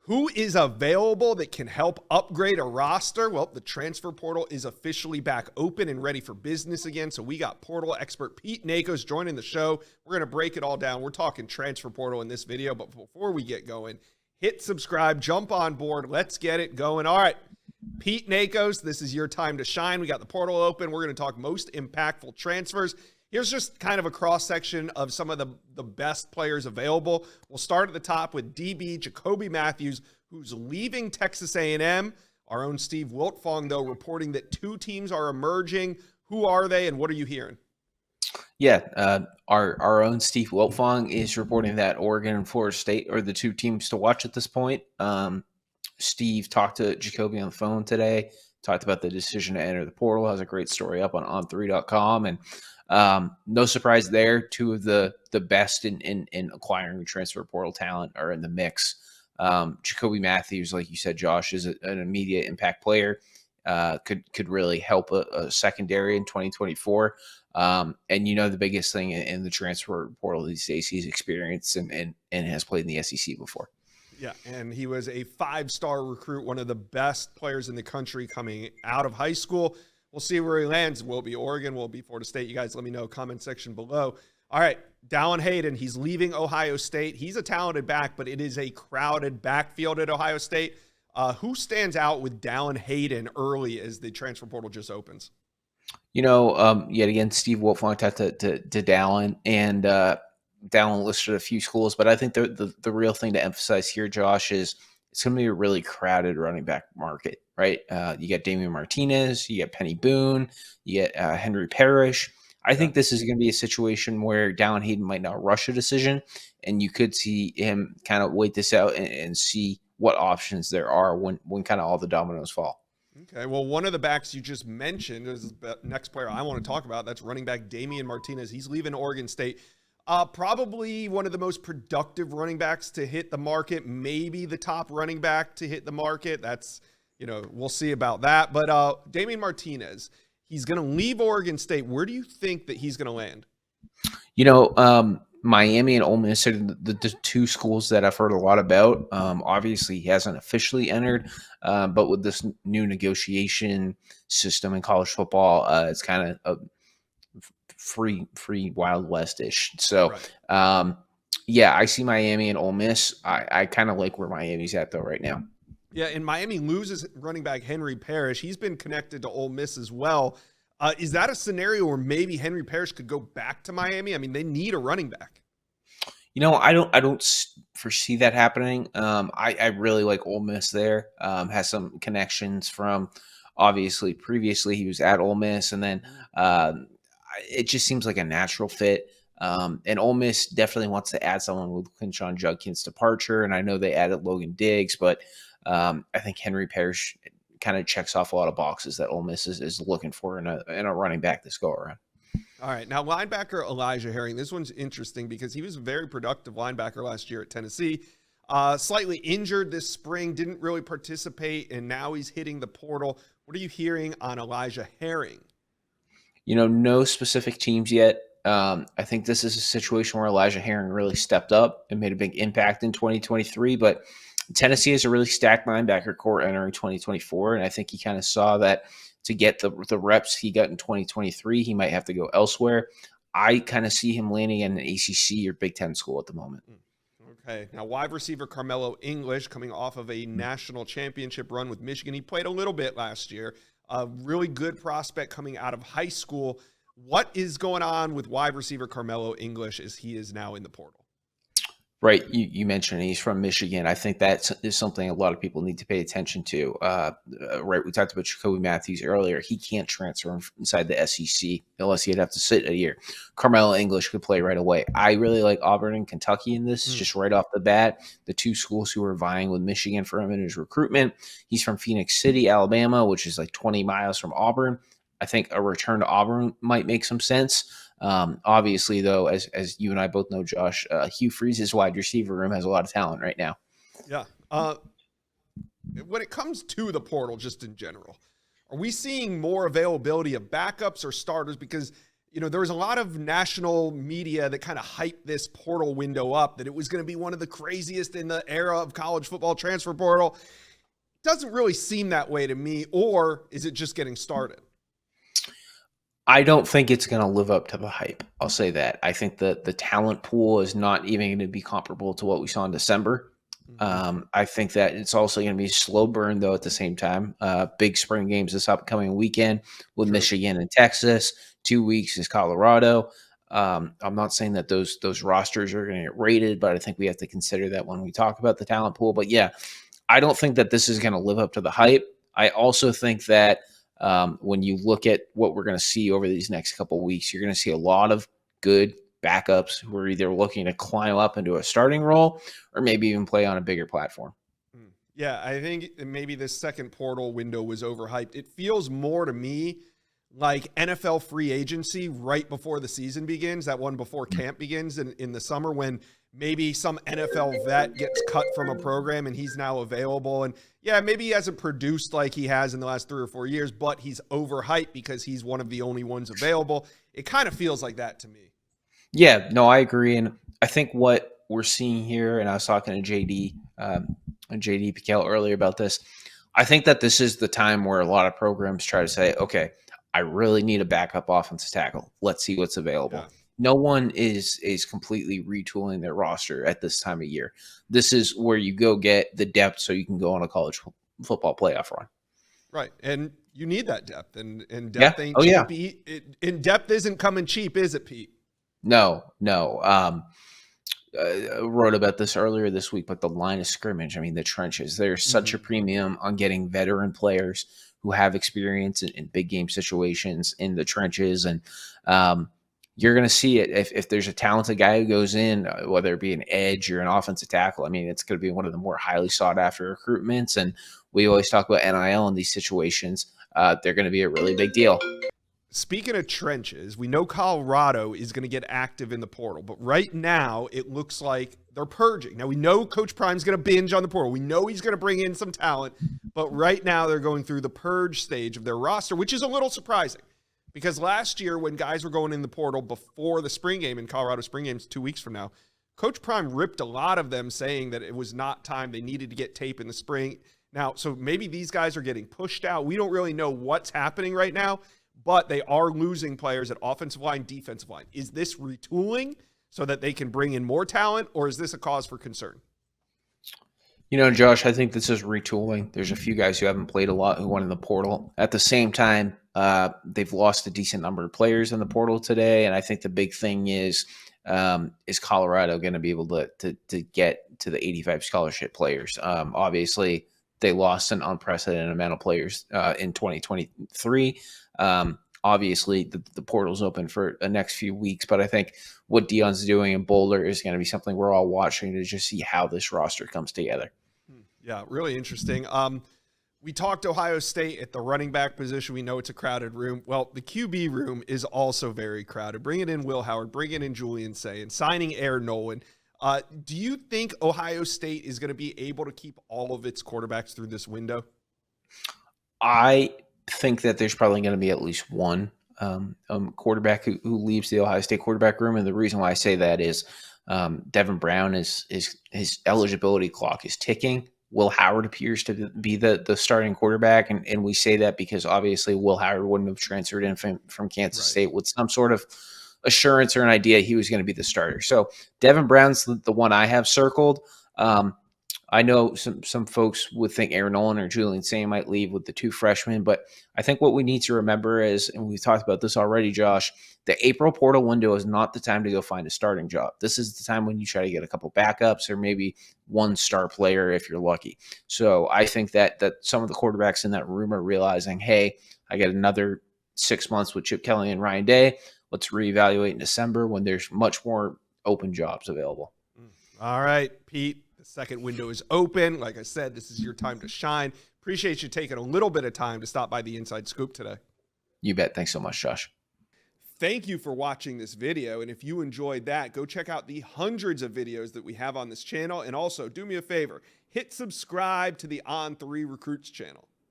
Who is available that can help upgrade a roster? Well, the transfer portal is officially back open and ready for business again. So we got portal expert Pete Nakos joining the show. We're going to break it all down. We're talking transfer portal in this video. But before we get going, hit subscribe, jump on board. Let's get it going. All right, Pete Nakos, this is your time to shine. We got the portal open. We're going to talk most impactful transfers. Here's just kind of a cross-section of some of the best players available. We'll start at the top with DB Jacoby Matthews, who's leaving Texas A&M. Our own Steve Wiltfong, though, reporting that 2 teams are emerging. Who are they, and what are you hearing? Yeah, our own Steve Wiltfong is reporting that Oregon and Florida State are the 2 teams to watch at this point. Steve talked to Jacoby on the phone today, talked about the decision to enter the portal, has a great story up on on3.com, and no surprise there. 2 of the best in acquiring transfer portal talent are in the mix. Jacoby Matthews, like you said, Josh, is an immediate impact player. Could really help a secondary in 2024. And the biggest thing in the transfer portal these days, he's experienced and has played in the SEC before. Yeah, and he was a 5-star recruit, one of the best players in the country coming out of high school. We'll see where he lands. Will it be Oregon? Will it be Florida State? You guys let me know, comment section below. All right, Dallin Hayden, he's leaving Ohio State. He's a talented back, but it is a crowded backfield at Ohio State. Who stands out with Dallin Hayden early as the transfer portal just opens? Yet again, Steve Wiltfong talked to Dallin, and Dallin listed a few schools, but I think the real thing to emphasize here, Josh, is it's going to be a really crowded running back market, right? You got Damian Martinez, you got Penny Boone, you get Henry Parrish. I think this is going to be a situation where Dallin Hayden might not rush a decision, and you could see him kind of wait this out and see what options there are when kind of all the dominoes fall. Okay, well, one of the backs you just mentioned is the next player I want to talk about. That's running back Damian Martinez. He's leaving Oregon State. Probably one of the most productive running backs to hit the market, maybe the top running back to hit the market. That's, we'll see about that. But Damian Martinez, he's going to leave Oregon State. Where do you think that he's going to land? Miami and Ole Miss are the 2 schools that I've heard a lot about. Obviously, he hasn't officially entered, but with this new negotiation system in college football, it's kind of a free Wild West-ish. So, right. I see Miami and Ole Miss. I kind of like where Miami's at, though, right now. Yeah, and Miami loses running back Henry Parrish. He's been connected to Ole Miss as well. Is that a scenario where maybe Henry Parrish could go back to Miami? I mean, they need a running back. I don't foresee that happening. I really like Ole Miss there. Has some connections from, obviously, previously he was at Ole Miss, and then it just seems like a natural fit. And Ole Miss definitely wants to add someone with Quinshon Judkins' departure, and I know they added Logan Diggs, but I think Henry Parrish kind of checks off a lot of boxes that Ole Miss is looking for in a running back this go around. All right, now linebacker Elijah Herring. This one's interesting because he was a very productive linebacker last year at Tennessee. Slightly injured this spring, didn't really participate, and now he's hitting the portal. What are you hearing on Elijah Herring? No specific teams yet. I think this is a situation where Elijah Herring really stepped up and made a big impact in 2023, but Tennessee has a really stacked linebacker core entering 2024, and I think he kind of saw that to get the reps he got in 2023, he might have to go elsewhere. I kind of see him landing in an ACC or Big Ten school at the moment. Okay, now wide receiver Carmelo English coming off of a national championship run with Michigan. He played a little bit last year. A really good prospect coming out of high school. What is going on with wide receiver Carmelo English as he is now in the portal? Right. You mentioned he's from Michigan. I think that is something a lot of people need to pay attention to. Right. We talked about Jacoby Matthews earlier. He can't transfer inside the SEC unless he'd have to sit a year. Carmelo English could play right away. I really like Auburn and Kentucky in this, just right off the bat. The 2 schools who are vying with Michigan for him in his recruitment. He's from Phoenix City, Alabama, which is like 20 miles from Auburn. I think a return to Auburn might make some sense. Obviously, though, as you and I both know, Josh, Hugh Freeze's wide receiver room has a lot of talent right now. Yeah. When it comes to the portal, just in general, are we seeing more availability of backups or starters? Because there was a lot of national media that kind of hyped this portal window up, that it was going to be one of the craziest in the era of college football transfer portal. Doesn't really seem that way to me, or is it just getting started? I don't think it's going to live up to the hype. I'll say that. I think that the talent pool is not even going to be comparable to what we saw in December. I think that it's also going to be a slow burn, though, at the same time. Big spring games this upcoming weekend with True. Michigan and Texas. 2 weeks is Colorado. I'm not saying that those rosters are going to get rated, but I think we have to consider that when we talk about the talent pool. But yeah, I don't think that this is going to live up to the hype. I also think that when you look at what we're going to see over these next couple of weeks, you're going to see a lot of good backups who are either looking to climb up into a starting role or maybe even play on a bigger platform. Yeah, I think maybe this second portal window was overhyped. It feels more to me like NFL free agency right before the season begins, that one before camp begins in the summer, when maybe some NFL vet gets cut from a program and he's now available. And yeah, maybe he hasn't produced like he has in the last 3 or 4 years, but he's overhyped because he's one of the only ones available. It kind of feels like that to me. Yeah, no, I agree. And I think what we're seeing here, and I was talking to JD Piquel earlier about this, I think that this is the time where a lot of programs try to say, okay, I really need a backup offensive tackle. Let's see what's available. Yeah. No one is completely retooling their roster at this time of year. This is where you go get the depth so you can go on a college football playoff run. Right. And you need that depth. And depth ain't cheap. Yeah. And depth isn't coming cheap, is it, Pete? No. I wrote about this earlier this week, but the line of scrimmage, I mean, the trenches, there's such a premium on getting veteran players who have experience in big game situations in the trenches. And you're going to see it if there's a talented guy who goes in, whether it be an edge or an offensive tackle. I mean, it's going to be one of the more highly sought after recruitments. And we always talk about NIL in these situations. They're going to be a really big deal. Speaking of trenches, we know Colorado is going to get active in the portal, but right now it looks like they're purging. Now we know Coach Prime's going to binge on the portal. We know he's going to bring in some talent, but right now they're going through the purge stage of their roster, which is a little surprising because last year when guys were going in the portal before the spring game, in Colorado spring games 2 weeks from now, Coach Prime ripped a lot of them saying that it was not time. They needed to get tape in the spring. Now, so maybe these guys are getting pushed out. We don't really know what's happening right now, but they are losing players at offensive line, defensive line. Is this retooling so that they can bring in more talent, or is this a cause for concern? Josh, I think this is retooling. There's a few guys who haven't played a lot who went in the portal. At the same time, they've lost a decent number of players in the portal today, and I think the big thing is Colorado going to be able to get to the 85 scholarship players? Obviously, they lost an unprecedented amount of players in 2023. Obviously, the portal's open for the next few weeks, but I think what Deion's doing in Boulder is going to be something we're all watching to just see how this roster comes together. Yeah, really interesting. We talked Ohio State at the running back position. We know it's a crowded room. Well, the QB room is also very crowded. Bringing in Will Howard, bringing in Julian Say, and signing Aaron Nolan. Do you think Ohio State is going to be able to keep all of its quarterbacks through this window? I think that there's probably going to be at least one quarterback who leaves the Ohio State quarterback room. And the reason why I say that is Devin Brown is his eligibility clock is ticking. Will Howard appears to be the starting quarterback. And we say that because obviously Will Howard wouldn't have transferred in from Kansas State with some sort of assurance or an idea he was going to be the starter. So Devin Brown's the one I have circled. I know some folks would think Aaron Nolan or Julian Say might leave with the two freshmen, but I think what we need to remember is, and we've talked about this already, Josh, the April portal window is not the time to go find a starting job. This is the time when you try to get a couple backups or maybe one star player if you're lucky. So I think that some of the quarterbacks in that room are realizing, hey, I got another 6 months with Chip Kelly and Ryan Day. Let's reevaluate in December when there's much more open jobs available. All right, Pete. The second window is open. Like I said, this is your time to shine. Appreciate you taking a little bit of time to stop by the Inside Scoop today. You bet. Thanks so much, Josh. Thank you for watching this video. And if you enjoyed that, go check out the hundreds of videos that we have on this channel. And also, do me a favor, hit subscribe to the On3 Recruits channel.